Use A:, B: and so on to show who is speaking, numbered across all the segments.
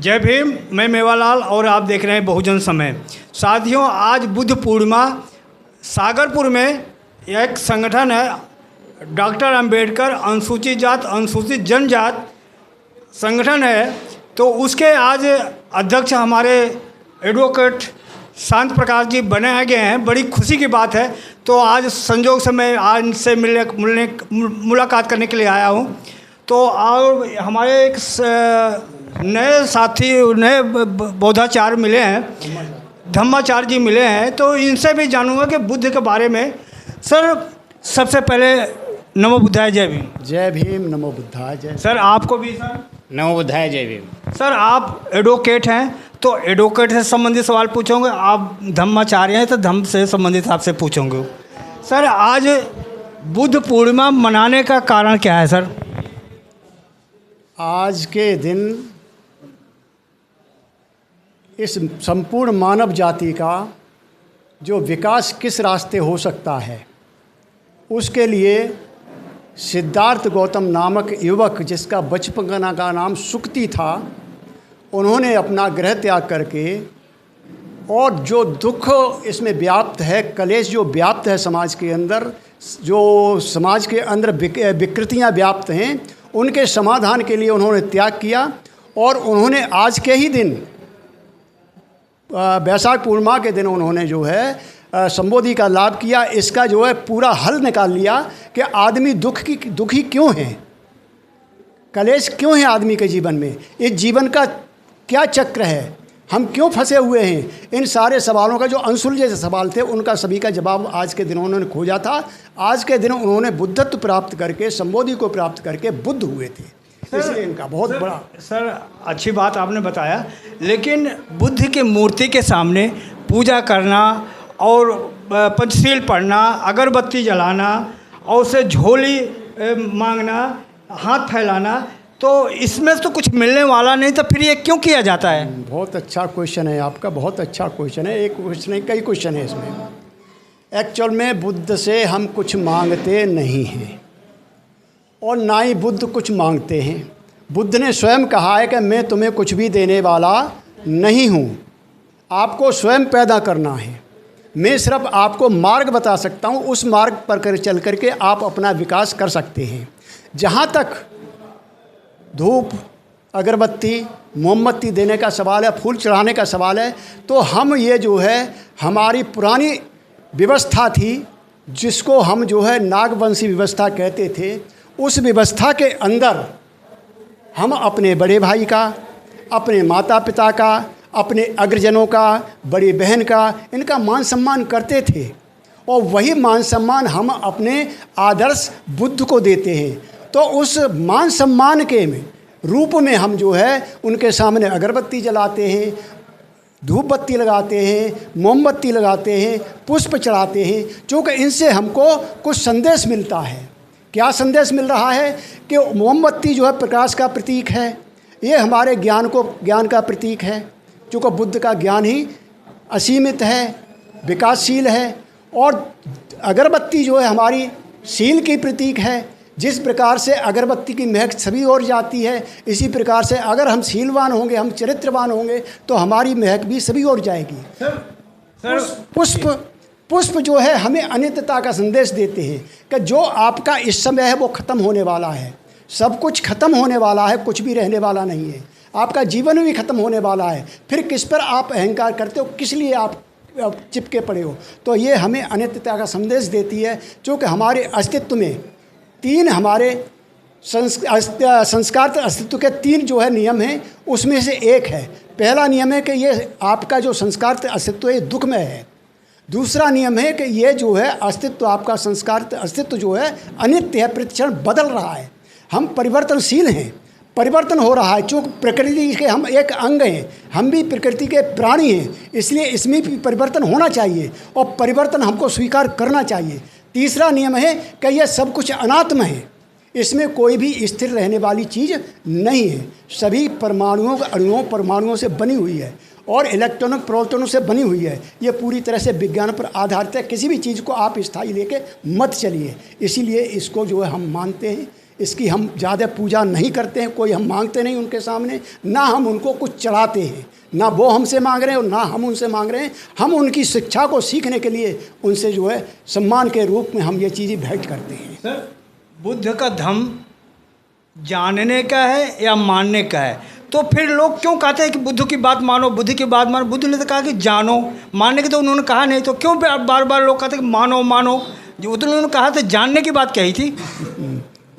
A: जय भीम। मैं मेवालाल और आप देख रहे हैं बहुजन समय। साथियों, आज बुद्ध पूर्णिमा। सागरपुर में एक संगठन है डॉक्टर अंबेडकर अनुसूचित जात अनुसूचित जनजात संगठन है, तो उसके आज अध्यक्ष हमारे एडवोकेट शांत प्रकाश जी बनाए गए हैं। बड़ी खुशी की बात है। तो आज संजोग से मैं आज इनसे मुलाकात करने के लिए आया हूँ। तो और हमारे एक नए साथी नए बौद्धाचार्य मिले हैं, धम्माचार्य जी मिले हैं, तो इनसे भी जानूंगा कि बुद्ध के बारे में। सर, सबसे पहले नमो बुद्धाय जय भीम।
B: जय भीम, नमो बुद्धाय जय।
A: सर आपको भी सर
C: नमो बुद्धाय जय भीम।
A: सर, आप एडवोकेट हैं तो एडवोकेट से संबंधित सवाल पूछोगे, आप धम्माचार्य हैं तो धम्म से संबंधित आपसे पूछोगे। सर, आज बुद्ध पूर्णिमा मनाने का कारण क्या है सर?
B: आज के दिन इस संपूर्ण मानव जाति का जो विकास किस रास्ते हो सकता है, उसके लिए सिद्धार्थ गौतम नामक युवक, जिसका बचपन का नाम सुक्ति था, उन्होंने अपना गृह त्याग करके और जो दुख इसमें व्याप्त है, कलेश जो व्याप्त है समाज के अंदर, जो समाज के अंदर विकृतियाँ व्याप्त हैं, उनके समाधान के लिए उन्होंने त्याग किया। और उन्होंने आज के ही दिन वैशाख पूर्णिमा के दिन उन्होंने जो है संबोधि का लाभ किया। इसका जो है पूरा हल निकाल लिया कि आदमी दुखी क्यों है, कलेश क्यों है आदमी के जीवन में, इस जीवन का क्या चक्र है, हम क्यों फंसे हुए हैं। इन सारे सवालों का जो अनसुलझे सवाल थे, उनका सभी का जवाब आज के दिन उन्होंने खोजा था। आज के दिन उन्होंने बुद्धत्व प्राप्त करके, संबोधि को प्राप्त करके बुद्ध हुए थे। इसलिए इनका बहुत बड़ा।
A: सर, अच्छी बात आपने बताया, लेकिन बुद्ध की मूर्ति के सामने पूजा करना और पंचशील पढ़ना, अगरबत्ती जलाना और उसे झोली मांगना, हाथ फैलाना, तो इसमें तो कुछ मिलने वाला नहीं, तो फिर ये क्यों किया जाता है?
B: बहुत अच्छा क्वेश्चन है आपका, बहुत अच्छा क्वेश्चन है। एक क्वेश्चन नहीं, कई क्वेश्चन है इसमें। एक्चुअल में बुद्ध से हम कुछ मांगते नहीं हैं और ना ही बुद्ध कुछ मांगते हैं। बुद्ध ने स्वयं कहा है कि मैं तुम्हें कुछ भी देने वाला नहीं हूँ, आपको स्वयं पैदा करना है। मैं सिर्फ आपको मार्ग बता सकता हूँ, उस मार्ग पर चल करके आप अपना विकास कर सकते हैं। जहाँ तक धूप, अगरबत्ती, मोमबत्ती देने का सवाल है, फूल चढ़ाने का सवाल है, तो हम ये जो है हमारी पुरानी व्यवस्था थी, जिसको हम जो है नागवंशी व्यवस्था कहते थे, उस व्यवस्था के अंदर हम अपने बड़े भाई का, अपने माता पिता का, अपने अग्रजनों का, बड़ी बहन का, इनका मान सम्मान करते थे। और वही मान सम्मान हम अपने आदर्श बुद्ध को देते हैं। तो उस मान सम्मान के रूप में हम जो है उनके सामने अगरबत्ती जलाते हैं, धूप बत्ती लगाते हैं, मोमबत्ती लगाते हैं, पुष्प चढ़ाते हैं, क्योंकि इनसे हमको कुछ संदेश मिलता है। क्या संदेश मिल रहा है कि मोमबत्ती जो है प्रकाश का प्रतीक है, ये हमारे ज्ञान का प्रतीक है, क्योंकि बुद्ध का ज्ञान ही असीमित है, विकासशील है। और अगरबत्ती जो है हमारी शील की प्रतीक है। जिस प्रकार से अगरबत्ती की महक सभी ओर जाती है, इसी प्रकार से अगर हम शीलवान होंगे, हम चरित्रवान होंगे, तो हमारी महक भी सभी ओर जाएगी। पुष्प जो है हमें अनित्यता का संदेश देते हैं कि जो आपका इस समय है वो ख़त्म होने वाला है। सब कुछ ख़त्म होने वाला है, कुछ भी रहने वाला नहीं है। आपका जीवन भी ख़त्म होने वाला है। फिर किस पर आप अहंकार करते हो, किस लिए आप चिपके पड़े हो? तो ये हमें अनित्यता का संदेश देती है, क्योंकि हमारे अस्तित्व में तीन हमारे संस्कार अस्तित्व के तीन जो है नियम हैं, उसमें से एक है। पहला नियम है कि ये आपका जो संस्कार अस्तित्व है दुख में है। दूसरा नियम है कि ये जो है अस्तित्व, आपका संस्कार अस्तित्व जो है अनित्य है, प्रतिक्षण बदल रहा है। हम परिवर्तनशील हैं, परिवर्तन हो रहा है, क्योंकि प्रकृति के हम एक अंग हैं, हम भी प्रकृति के प्राणी हैं, इसलिए इसमें भी परिवर्तन होना चाहिए और परिवर्तन हमको स्वीकार करना चाहिए। तीसरा नियम है कि यह सब कुछ अनात्म है, इसमें कोई भी स्थिर रहने वाली चीज़ नहीं है। सभी परमाणुओं अणुओं परमाणुओं से बनी हुई है और इलेक्ट्रॉनों प्रोटॉनों से बनी हुई है। ये पूरी तरह से विज्ञान पर आधारित है। किसी भी चीज़ को आप स्थायी लेके मत चलिए, इसीलिए इसको जो है हम मानते हैं, इसकी हम ज़्यादा पूजा नहीं करते हैं, कोई हम मांगते नहीं उनके सामने, ना हम उनको कुछ चढ़ाते हैं, ना वो हमसे मांग रहे हैं और ना हम उनसे मांग रहे हैं। हम उनकी शिक्षा को सीखने के लिए उनसे जो है सम्मान के रूप में हम ये चीज़ें भेंट करते हैं।
A: सर, बुद्ध का धम्म जानने का है या मानने का है? तो फिर लोग क्यों कहते हैं कि बुद्ध की बात मानो, बुद्ध की बात मानो? बुद्ध ने तो कहा कि जानो, मानने की तो उन्होंने कहा नहीं, तो क्यों बार बार लोग कहते हैं कि मानो मानो? जो उन्होंने कहा था जानने की बात कही थी।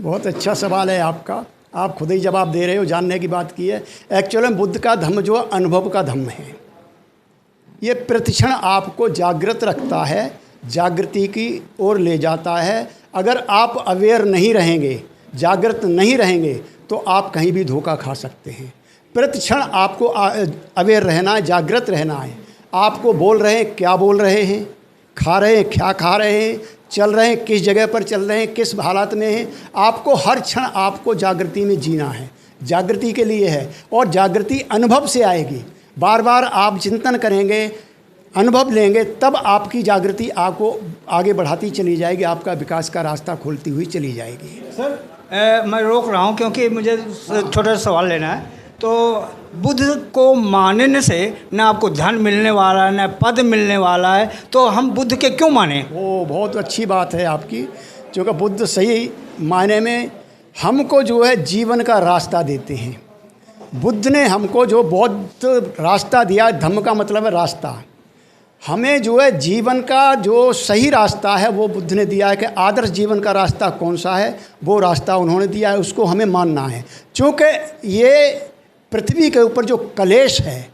B: बहुत अच्छा सवाल है आपका, आप खुद ही जवाब दे रहे हो, जानने की बात की है। एक्चुअली में बुद्ध का धम्म जो अनुभव का धम्म है, ये प्रतिक्षण आपको जागृत रखता है, जागृति की ओर ले जाता है। अगर आप अवेयर नहीं रहेंगे, जागृत नहीं रहेंगे, तो आप कहीं भी धोखा खा सकते हैं। प्रतिक्षण आपको अवेयर रहना है, जागृत रहना है। आपको बोल रहे हैं क्या बोल रहे हैं, खा रहे हैं क्या खा रहे हैं, चल रहे हैं किस जगह पर चल रहे हैं, किस हालत में हैं। आपको हर क्षण आपको जागृति में जीना है, जागृति के लिए है। और जागृति अनुभव से आएगी। बार बार आप चिंतन करेंगे, अनुभव लेंगे, तब आपकी जागृति आपको आगे बढ़ाती चली जाएगी, आपका विकास का रास्ता खोलती हुई चली जाएगी।
A: सर, मैं रोक रहा हूँ क्योंकि मुझे छोटा सा सवाल लेना है। तो बुद्ध को मानने से ना आपको धन मिलने वाला है, ना पद मिलने वाला है, तो हम बुद्ध के क्यों माने?
B: वो बहुत अच्छी बात है आपकी, क्योंकि बुद्ध सही मायने में हमको जो है जीवन का रास्ता देते हैं। बुद्ध ने हमको जो बहुत रास्ता दिया, धम्म का मतलब है रास्ता। हमें जो है जीवन का जो सही रास्ता है वो बुद्ध ने दिया है कि आदर्श जीवन का रास्ता कौन सा है, वो रास्ता उन्होंने दिया है, उसको हमें मानना है। क्योंकि ये पृथ्वी के ऊपर जो कलेश है,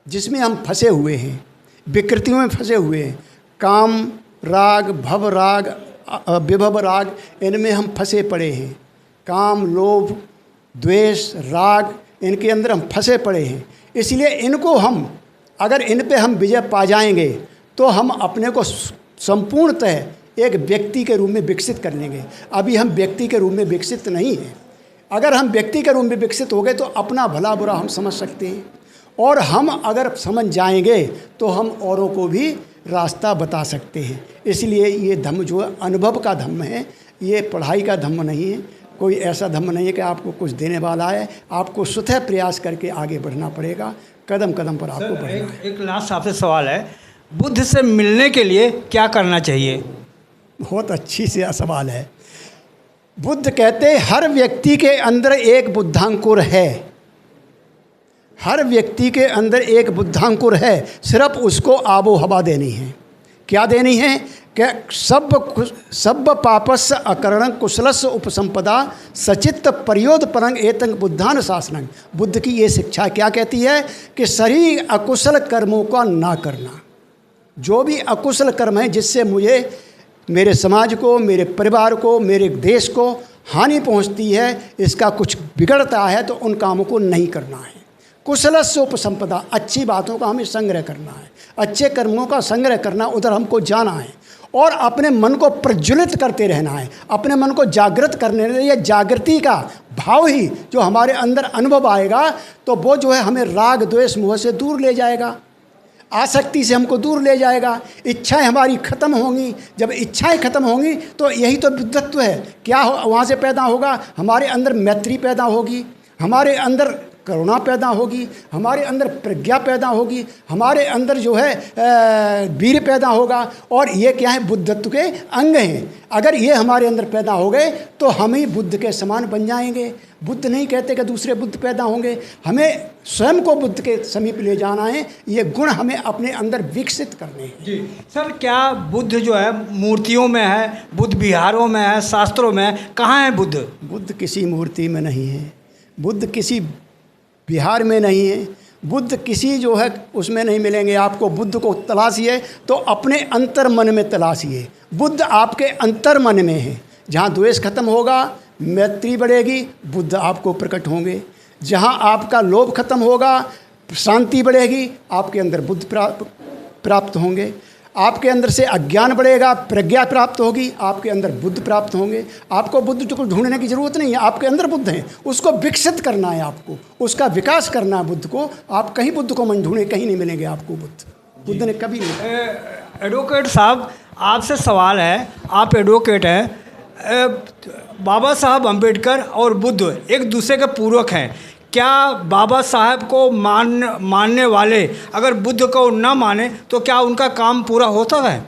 B: जिसमें हम फंसे हुए हैं, विकृतियों में फंसे हुए हैं, काम राग, भव राग, विभव राग, इनमें हम फंसे पड़े हैं। काम, लोभ, द्वेष, राग, इनके अंदर हम फंसे पड़े हैं। इसलिए इनको हम, अगर इन पे हम विजय पा जाएंगे, तो हम अपने को संपूर्णतः एक व्यक्ति के रूप में विकसित कर लेंगे। अभी हम व्यक्ति के रूप में विकसित नहीं हैं। अगर हम व्यक्ति के रूप में विकसित हो गए तो अपना भला बुरा हम समझ सकते हैं, और हम अगर समझ जाएंगे तो हम औरों को भी रास्ता बता सकते हैं। इसलिए ये धम्म जो है अनुभव का धम्म है, ये पढ़ाई का धम्म नहीं है। कोई ऐसा धम्म नहीं है कि आपको कुछ देने वाला है। आपको स्वतः प्रयास करके आगे बढ़ना पड़ेगा, कदम कदम पर आपको बढ़ना है।
A: एक लास्ट आपसे सवाल है, बुद्ध से मिलने के लिए क्या करना चाहिए?
B: बहुत अच्छी सी सवाल है। बुद्ध कहते हैं हर व्यक्ति के अंदर एक बुद्धांकुर है, हर व्यक्ति के अंदर एक बुद्धांकुर है, सिर्फ उसको आबो हवा देनी है। क्या देनी है? कि सब पापस्य अकरणं कुशलस्य उपसंपदा सचित्त परियोद परंग एतंग बुद्धान शासनंग। बुद्ध की ये शिक्षा क्या कहती है कि सभी अकुशल कर्मों का ना करना। जो भी अकुशल कर्म है जिससे मुझे, मेरे समाज को, मेरे परिवार को, मेरे देश को हानि पहुंचती है, इसका कुछ बिगड़ता है, तो उन कामों को नहीं करना है। कुशलस्य उपसंपदा, अच्छी बातों का हमें संग्रह करना है, अच्छे कर्मों का संग्रह करना, उधर हमको जाना है। और अपने मन को प्रज्वलित करते रहना है, अपने मन को जागृत करने के लिए जागृति का भाव ही जो हमारे अंदर अनुभव आएगा, तो वो जो है हमें राग द्वेष मोह से दूर ले जाएगा, आसक्ति से हमको दूर ले जाएगा। इच्छाएं हमारी खत्म होंगी। जब इच्छाएं खत्म होंगी तो यही तो बुद्धत्व है। क्या वहाँ से पैदा होगा? हमारे अंदर मैत्री पैदा होगी, हमारे अंदर करुणा पैदा होगी, हमारे अंदर प्रज्ञा पैदा होगी, हमारे अंदर जो है वीर पैदा होगा। और ये क्या है? बुद्धत्व के अंग हैं। अगर ये हमारे अंदर पैदा हो गए तो हम ही बुद्ध के समान बन जाएंगे। बुद्ध नहीं कहते कि दूसरे बुद्ध पैदा होंगे, हमें स्वयं को बुद्ध के समीप ले जाना है। ये गुण हमें अपने अंदर विकसित करने हैं।
A: जी सर, क्या बुद्ध जो है मूर्तियों में है, बुद्ध विहारों में है, शास्त्रों में है? कहाँ है बुद्ध?
B: बुद्ध किसी मूर्ति में नहीं है, बुद्ध किसी बिहार में नहीं है, बुद्ध किसी जो है उसमें नहीं मिलेंगे आपको। बुद्ध को तलाशिए तो अपने अंतर मन में तलाशिए। बुद्ध आपके अंतर मन में है। जहाँ द्वेष खत्म होगा, मैत्री बढ़ेगी, बुद्ध आपको प्रकट होंगे। जहाँ आपका लोभ खत्म होगा, शांति बढ़ेगी, आपके अंदर बुद्ध प्राप्त होंगे। आपके अंदर से अज्ञान बढ़ेगा, प्रज्ञा प्राप्त होगी, आपके अंदर बुद्ध प्राप्त होंगे। आपको बुद्ध को ढूंढने की ज़रूरत नहीं है, आपके अंदर बुद्ध हैं, उसको विकसित करना है, आपको उसका विकास करना है। बुद्ध को आप कहीं बुद्ध को मन ढूंढे, कहीं नहीं मिलेंगे आपको बुद्ध। बुद्ध ने कभी नहीं।
A: एडवोकेट साहब, आपसे सवाल है, आप एडवोकेट हैं, बाबा साहब अम्बेडकर और बुद्ध एक दूसरे के पूरक हैं। क्या बाबा साहब को मानने वाले अगर बुद्ध को न माने तो क्या उनका काम पूरा होता है?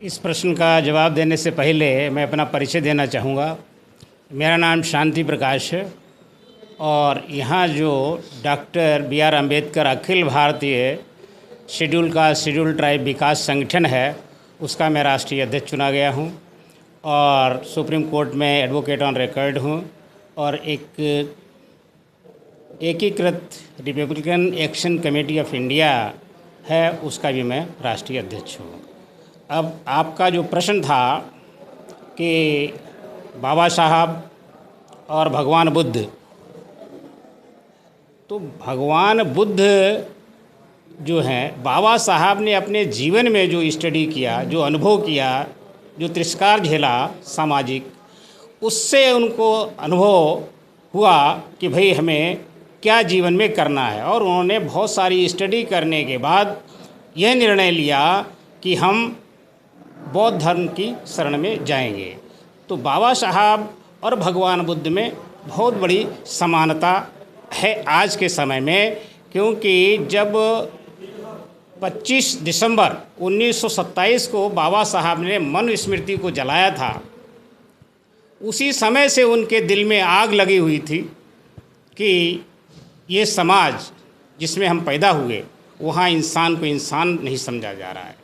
C: इस प्रश्न का जवाब देने से पहले मैं अपना परिचय देना चाहूँगा। मेरा नाम शांति प्रकाश है और यहाँ जो doctor B.R. Ambedkar Akhil Bharatiya schedule tribe विकास संगठन है उसका मैं राष्ट्रीय अध्यक्ष चुना गया हूँ और सुप्रीम कोर्ट में एडवोकेट ऑन रिकॉर्ड हूँ और एक एकीकृत Republican action committee of India है उसका भी मैं राष्ट्रीय अध्यक्ष हूँ। अब आपका जो प्रश्न था कि बाबा साहब और भगवान बुद्ध, तो भगवान बुद्ध जो हैं, बाबा साहब ने अपने जीवन में जो स्टडी किया, जो अनुभव किया, जो तिरस्कार झेला सामाजिक, उससे उनको अनुभव हुआ कि भाई हमें क्या जीवन में करना है और उन्होंने बहुत सारी स्टडी करने के बाद यह निर्णय लिया कि हम बौद्ध धर्म की शरण में जाएंगे। तो बाबा साहब और भगवान बुद्ध में बहुत बड़ी समानता है आज के समय में, क्योंकि जब 25 दिसंबर 1927 को बाबा साहब ने मनुस्मृति को जलाया था, उसी समय से उनके दिल में आग लगी हुई थी कि ये समाज जिसमें हम पैदा हुए वहाँ इंसान को इंसान नहीं समझा जा रहा है।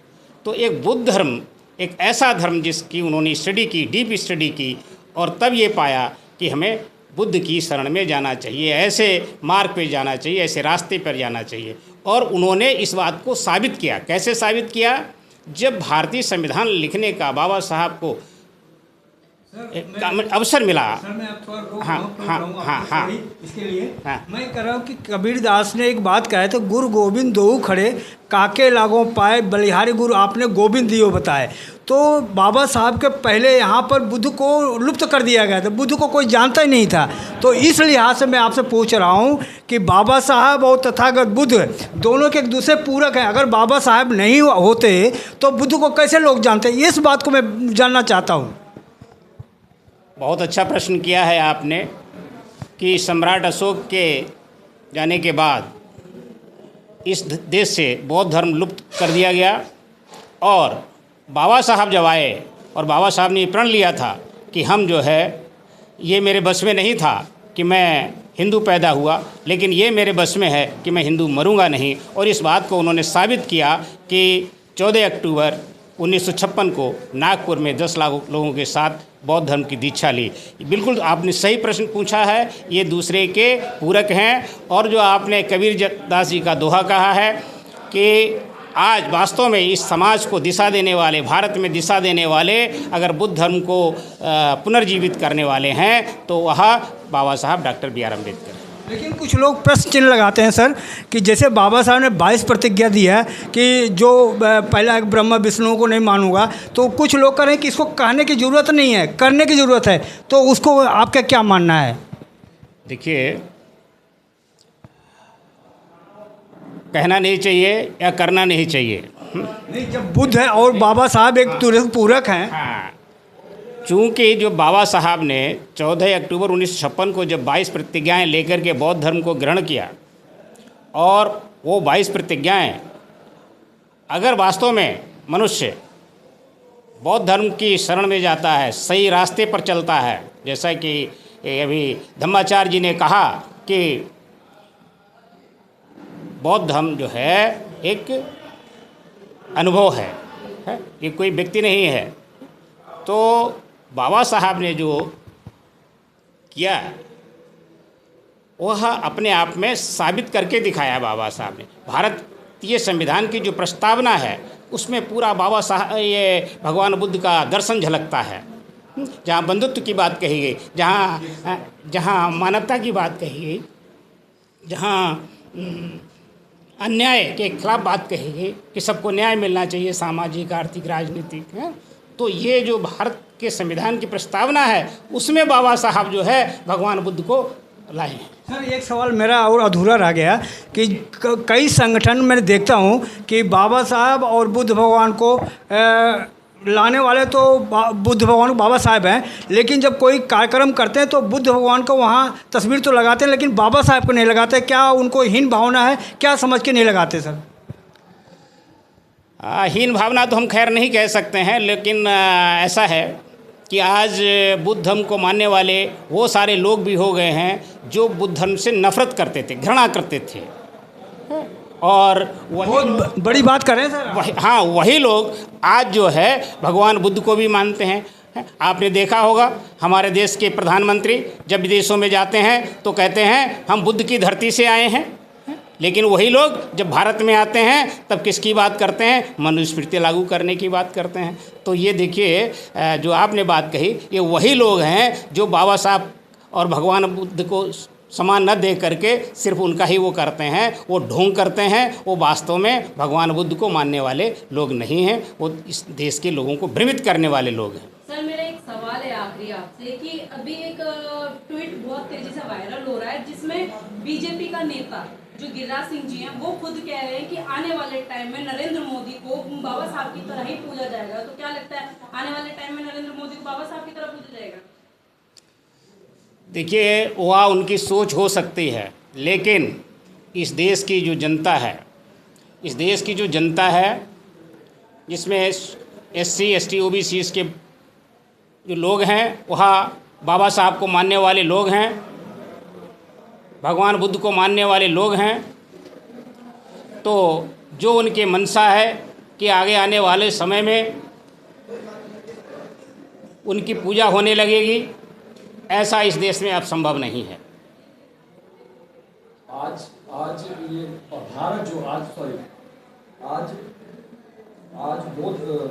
C: तो एक बुद्ध धर्म एक ऐसा धर्म जिसकी उन्होंने स्टडी की, डीप स्टडी की और तब ये पाया कि हमें बुद्ध की शरण में जाना चाहिए, ऐसे मार्ग पे जाना चाहिए, ऐसे रास्ते पर जाना चाहिए। और उन्होंने इस बात को साबित किया। कैसे साबित किया? जब भारतीय संविधान लिखने का बाबा साहब को अवसर मिला।
A: सर मैं आप थोड़ा
C: हाँ
A: इसके लिए
C: हाँ।
A: मैं कह रहा हूँ कि कबीर दास ने एक बात कहा है, तो गुरु गोविंद दोऊ खड़े काके लागों पाए, बलिहारी गुरु आपने गोविंद दियो बताए। तो बाबा साहब के पहले यहाँ पर बुद्ध को लुप्त कर दिया गया था, बुद्ध को कोई जानता ही नहीं था। तो इस लिहाज से मैं आपसे पूछ रहा हूँ कि बाबा साहब और तथागत बुद्ध दोनों के एक दूसरे पूरक हैं। अगर बाबा साहब नहीं होते तो बुद्ध को कैसे लोग जानते? इस बात को मैं जानना चाहता हूँ।
C: बहुत अच्छा प्रश्न किया है आपने कि सम्राट अशोक के जाने के बाद इस देश से बौद्ध धर्म लुप्त कर दिया गया और बाबा साहब जब आए और बाबा साहब ने प्रण लिया था कि हम जो है, ये मेरे बस में नहीं था कि मैं हिंदू पैदा हुआ, लेकिन ये मेरे बस में है कि मैं हिंदू मरूंगा नहीं। और इस बात को उन्होंने साबित किया कि 14 अक्टूबर 1956 को नागपुर में 10 लाख लोगों के साथ बौद्ध धर्म की दीक्षा ली। बिल्कुल आपने सही प्रश्न पूछा है, ये दूसरे के पूरक हैं। और जो आपने कबीर दास जी का दोहा कहा है कि आज वास्तव में इस समाज को दिशा देने वाले, भारत में दिशा देने वाले अगर बुद्ध धर्म को पुनर्जीवित करने वाले हैं तो वह बाबा साहब डॉक्टर B.R. अम्बेडकर।
A: लेकिन कुछ लोग प्रश्न चिन्ह लगाते हैं सर कि जैसे बाबा साहब ने 22 प्रतिज्ञा दी है कि जो पहला ब्रह्मा विष्णु को नहीं मानूंगा, तो कुछ लोग कह रहे हैं कि इसको कहने की ज़रूरत नहीं है, करने की ज़रूरत है। तो उसको आपका क्या मानना है? देखिए,
C: कहना नहीं चाहिए या करना नहीं चाहिए।
A: नहीं, जब बुद्ध है और बाबा साहब एक पूरक हैं।
C: हाँ, चूँकि जो बाबा साहब ने 14 अक्टूबर 1956 को जब 22 प्रतिज्ञाएं लेकर के बौद्ध धर्म को ग्रहण किया और वो 22 प्रतिज्ञाएं अगर वास्तव में मनुष्य बौद्ध धर्म की शरण में जाता है, सही रास्ते पर चलता है, जैसा कि अभी धम्माचार्य जी ने कहा कि बौद्ध धर्म जो है एक अनुभव है, ये कोई व्यक्ति नहीं है। तो बाबा साहब ने जो किया वह अपने आप में साबित करके दिखाया। बाबा साहब ने भारतीय संविधान की जो प्रस्तावना है उसमें पूरा बाबा साहब ये भगवान बुद्ध का दर्शन झलकता है, जहाँ बंधुत्व की बात कही गई, जहाँ मानवता की बात कही गई, जहाँ अन्याय के खिलाफ बात कही गई कि सबको न्याय मिलना चाहिए, सामाजिक, आर्थिक, राजनीतिक है। तो ये जो भारत के संविधान की प्रस्तावना है उसमें बाबा साहब जो है भगवान बुद्ध को लाए हैं।
A: सर एक सवाल मेरा और अधूरा रह गया कि कई संगठन मैं देखता हूँ कि बाबा साहब और बुद्ध भगवान को लाने वाले तो बुद्ध भगवान बाबा साहब हैं, लेकिन जब कोई कार्यक्रम करते हैं तो बुद्ध भगवान को वहाँ तस्वीर तो लगाते हैं, लेकिन बाबा साहब को नहीं लगाते। क्या उनको हीन भावना है, क्या समझ के नहीं लगाते सर?
C: हीन भावना तो हम खैर नहीं कह सकते हैं, लेकिन ऐसा है कि आज बुद्ध धर्म को मानने वाले वो सारे लोग भी हो गए हैं जो बुद्ध धर्म से नफरत करते थे, घृणा करते थे, और
A: बहुत बड़ी बात कर रहे हैं सर।
C: हाँ, वही लोग आज जो है भगवान बुद्ध को भी मानते हैं। आपने देखा होगा हमारे देश के प्रधानमंत्री जब विदेशों में जाते हैं तो कहते हैं हम बुद्ध की धरती से आए हैं, लेकिन वही लोग जब भारत में आते हैं तब किसकी बात करते हैं? मनुस्मृति लागू करने की बात करते हैं। तो ये देखिए, जो आपने बात कही, ये वही लोग हैं जो बाबा साहब और भगवान बुद्ध को समान न दे करके सिर्फ उनका ही वो करते हैं, वो ढोंग करते हैं। वो वास्तव में भगवान बुद्ध को मानने वाले लोग नहीं हैं, वो इस देश के लोगों को भ्रमित करने वाले लोग हैं।
D: सर, मेरा एक सवाल है आखिरी आपसे कि अभी एक ट्वीट बहुत तेजी से वायरल हो रहा है जिसमें बीजेपी का नेता जो गिरिराज सिंह जी हैं वो खुद कह रहे हैं कि आने वाले टाइम में नरेंद्र मोदी को बाबा साहब की तरह ही पूजा जाएगा। तो क्या लगता है, आने वाले टाइम में नरेंद्र मोदी को बाबा साहब की तरह पूजा जाएगा?
C: देखिए, वह उनकी सोच हो सकती है, लेकिन इस देश की जो जनता है, इस देश की जो जनता है जिसमें SC ST OBC के जो लोग हैं, वह बाबा साहब को मानने वाले लोग हैं, भगवान बुद्ध को मानने वाले लोग हैं। तो जो उनके मनसा है कि आगे आने वाले समय में उनकी पूजा होने लगेगी, ऐसा इस देश में अब संभव नहीं है।
E: आज ये भारत जो आज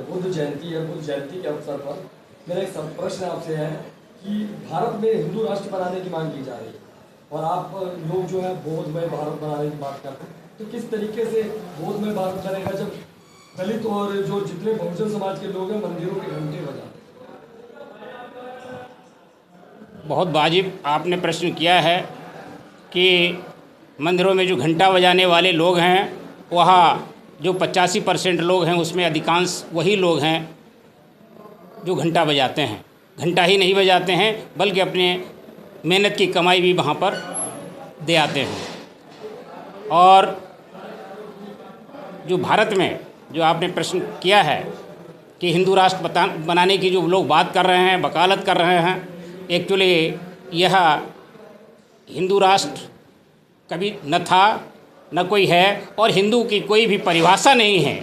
E: बुद्ध जयंती है। बुद्ध जयंती के अवसर पर मेरा एक प्रश्न आपसे है कि भारत में हिंदू राष्ट्र बनाने की मांग की जा रही है और आप लोग जो है बौद्धमय भारत बनाने की बात करते हैं, तो किस तरीके से बौद्धमय भारत बनेगा जब दलित और जो जितने बहुजन समाज के लोग हैं मंदिरों के घंटे बजाते?
C: बहुत वाजिब आपने प्रश्न किया है कि मंदिरों में जो घंटा बजाने वाले लोग हैं, वहाँ जो 85% लोग हैं उसमें अधिकांश वही लोग हैं जो घंटा बजाते हैं। घंटा ही नहीं बजाते हैं बल्कि अपने मेहनत की कमाई भी वहाँ पर दे आते हैं। और जो भारत में जो आपने प्रश्न किया है कि हिंदू राष्ट्र बनाने की जो लोग बात कर रहे हैं, वकालत कर रहे हैं, एक्चुअली यह हिंदू राष्ट्र कभी न था न कोई है, और हिंदू की कोई भी परिभाषा नहीं है।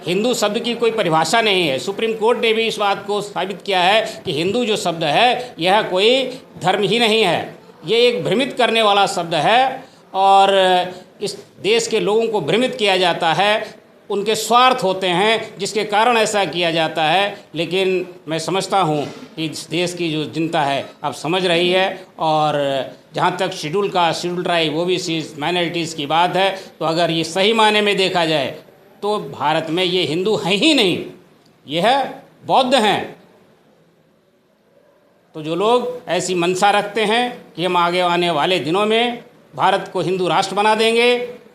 C: हिंदू शब्द की कोई परिभाषा नहीं है। सुप्रीम कोर्ट ने भी इस बात को साबित किया है कि हिंदू जो शब्द है यह कोई धर्म ही नहीं है, ये एक भ्रमित करने वाला शब्द है और इस देश के लोगों को भ्रमित किया जाता है। उनके स्वार्थ होते हैं जिसके कारण ऐसा किया जाता है। लेकिन मैं समझता हूँ कि इस देश की जो जनता है अब समझ रही है, और जहाँ तक शेड्यूल ट्राइब OBC माइनॉरिटीज़ की बात है, तो अगर ये सही मायने में देखा जाए तो भारत में ये हिंदू हैं ही नहीं, यह बौद्ध हैं। तो जो लोग ऐसी मनसा रखते हैं कि हम आगे आने वाले दिनों में भारत को हिंदू राष्ट्र बना देंगे,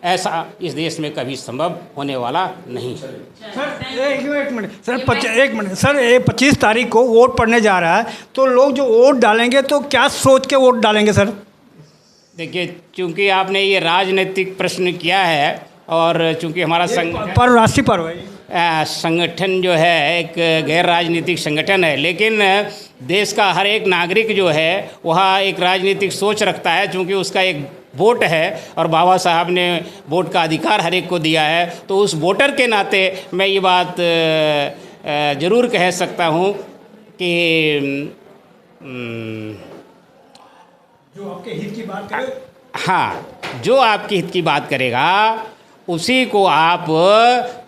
C: ऐसा इस देश में कभी संभव होने वाला नहीं।
A: सर एक मिनट सर, ये 25 तारीख को वोट पड़ने जा रहा है, तो लोग जो वोट डालेंगे तो क्या सोच के वोट डालेंगे सर?
C: देखिए, चूंकि आपने ये राजनीतिक प्रश्न किया है और चूंकि हमारा
A: राष्ट्रीय पर्व है,
C: संगठन जो है एक गैर राजनीतिक संगठन है, लेकिन देश का हर एक नागरिक जो है वह एक राजनीतिक सोच रखता है। चूँकि उसका एक वोट है और बाबा साहब ने वोट का अधिकार हर एक को दिया है, तो उस वोटर के नाते मैं ये बात ज़रूर कह सकता हूँ कि
A: जो आपके हित की बात करे,
C: हाँ, जो आपके हित की बात करेगा उसी को आप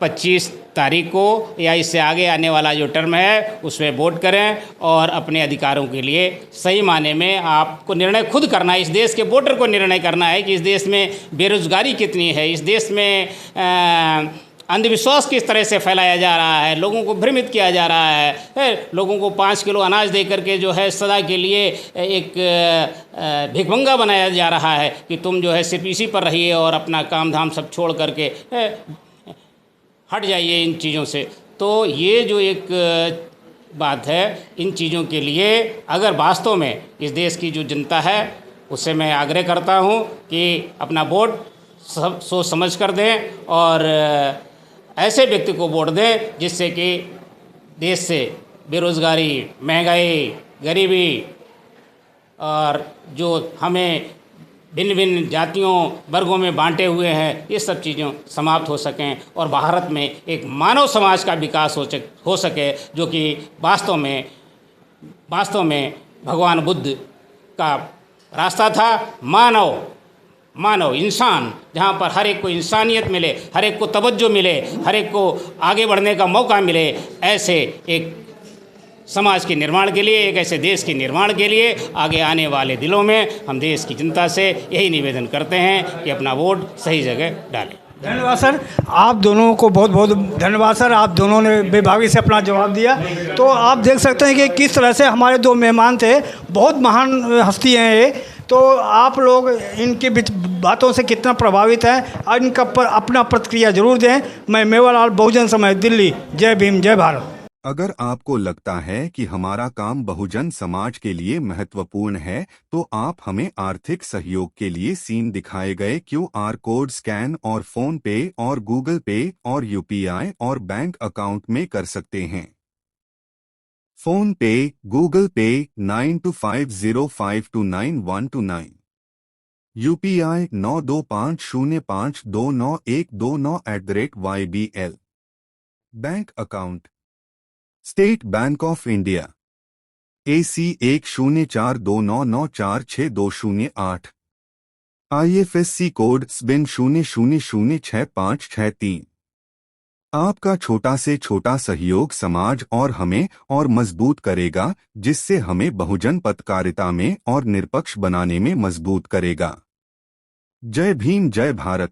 C: 25 तारीख को या इससे आगे आने वाला जो टर्म है उसमें वोट करें और अपने अधिकारों के लिए सही माने में आपको निर्णय खुद करना है। इस देश के वोटर को निर्णय करना है कि इस देश में बेरोज़गारी कितनी है, इस देश में अंधविश्वास किस तरह से फैलाया जा रहा है, लोगों को भ्रमित किया जा रहा है, लोगों को 5 किलो अनाज दे करके जो है सदा के लिए एक भिखमंगा बनाया जा रहा है कि तुम जो है सिर्फ इसी पर रहिए और अपना काम धाम सब छोड़ करके हट जाइए इन चीज़ों से। तो ये जो एक बात है, इन चीज़ों के लिए अगर वास्तव में इस देश की जो जनता है उससे मैं आग्रह करता हूँ कि अपना वोट सब सोच समझ कर दें और ऐसे व्यक्ति को वोट दें जिससे कि देश से बेरोज़गारी, महंगाई, गरीबी और जो हमें भिन्न भिन्न जातियों वर्गों में बांटे हुए हैं, ये सब चीज़ों समाप्त हो सकें और भारत में एक मानव समाज का विकास हो सके, जो कि वास्तव में भगवान बुद्ध का रास्ता था। मानव इंसान, जहाँ पर हर एक को इंसानियत मिले, हर एक को तवज्जो मिले, हर एक को आगे बढ़ने का मौका मिले, ऐसे एक समाज के निर्माण के लिए, एक ऐसे देश के निर्माण के लिए आगे आने वाले दिनों में हम देश की जनता से यही निवेदन करते हैं कि अपना वोट सही जगह डालें।
A: धन्यवाद सर, आप दोनों को बहुत बहुत धन्यवाद सर, आप दोनों ने बेबाकी से अपना जवाब दिया। तो आप देख सकते हैं कि किस तरह से हमारे दो मेहमान थे, बहुत महान हस्ती हैं ये। तो आप लोग इनकी बातों से कितना प्रभावित हैं, और इनका अपना प्रतिक्रिया जरूर दें। मैं मेवालाल, बहुजन समाज, दिल्ली। जय भीम, जय भारत।
F: अगर आपको लगता है कि हमारा काम बहुजन समाज के लिए महत्वपूर्ण है, तो आप हमें आर्थिक सहयोग के लिए सीन दिखाए गए QR कोड स्कैन और फोन पे और गूगल पे और UPI और बैंक अकाउंट में कर सकते हैं। फोन पे, गूगल पे 9250529129, UPI 9250529129 bank account state bank of India AC 104299462008, IFSC code SBIN 00066563। आपका छोटा से छोटा सहयोग समाज और हमें और मजबूत करेगा, जिससे हमें बहुजन पत्रकारिता में और निष्पक्ष बनाने में मजबूत करेगा। जय भीम, जय भारत।